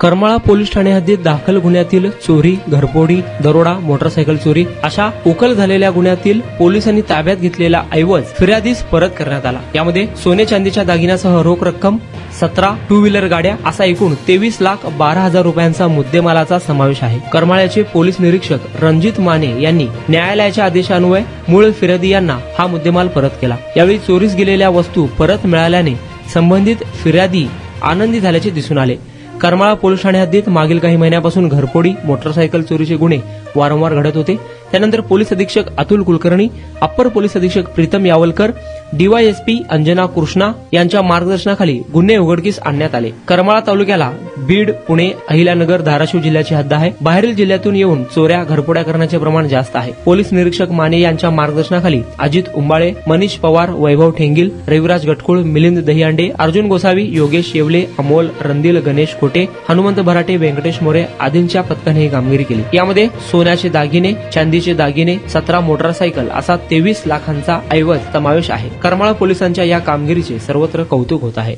Karmala police Thane हद्दीत दाखल गुन्ह्यातील चोरी, घरफोडी, दरोडा, मोटरसायकल चोरी अशा उकल झालेल्या गुन्ह्यातील पोलिसांनी ताब्यात घेतलेला ऐवज फिर्यादीस परत करण्यात आला। यामध्ये सोने चांदीच्या दागिन्यासह रोख रक्कम, 17 टू व्हीलर गाड्या असा एकूण 23,12,000 रुपयांचा मुद्देमालाचा समावेश आहे। करमाळ्याचे पोलीस निरीक्षक रणजित माने यांनी न्यायालयाच्या आदेशान्वये मूळ फिर्यादी यांना हा मुद्देमाल परत केला। यावेळी चोरीस गेलेल्या वस्तू परत मिळाल्याने संबंधित फिर्यादी आनंदी झाल्याचे दिसून आले। करमाळा पोलीस ठाणे हद्दीत मागील काही महिन्यापासून घरफोडी, मोटरसायकल चोरीचे गुन्हे वारंवार घडत होते। त्यानंतर पोलीस अधीक्षक अतुल कुलकर्णी, अप्पर पोलीस अधीक्षक प्रीतम यावलकर, डीवायएसपी अंजना कृष्णा यांच्या मार्गदर्शनाखाली गुन्हे उघडकीस आणण्यात आले। करमाळा तालुक्याला बीड, पुणे, अहिल्यानगर, धाराशिव जिल्ह्याची हद्द आहे। बाहेरील जिल्ह्यातून येऊन चोऱ्या, घरफोड्या करण्याचे प्रमाण जास्त आहे। पोलीस निरीक्षक माने यांच्या मार्गदर्शनाखाली अजित उंबाळे, मनीष पवार, वैभव ठेंगील, रविराज गटकुळ, मिलिंद दहीहंडे, अर्जुन गोसावी, योगेश येवले, अमोल रंदील, गणेश कोटे, हनुमंत भराटे, व्यंकटेश मोरे आदींच्या पथकाने ही कामगिरी केली। यामध्ये सोन्याचे दागिने, चांदीचे दागिने, 17 मोटरसायकल असा 23 लाखांचा ऐवज समावेश आहे। करमाळा पोलिसांच्या या कामगिरीचे सर्वत्र कौतुक होत आहे।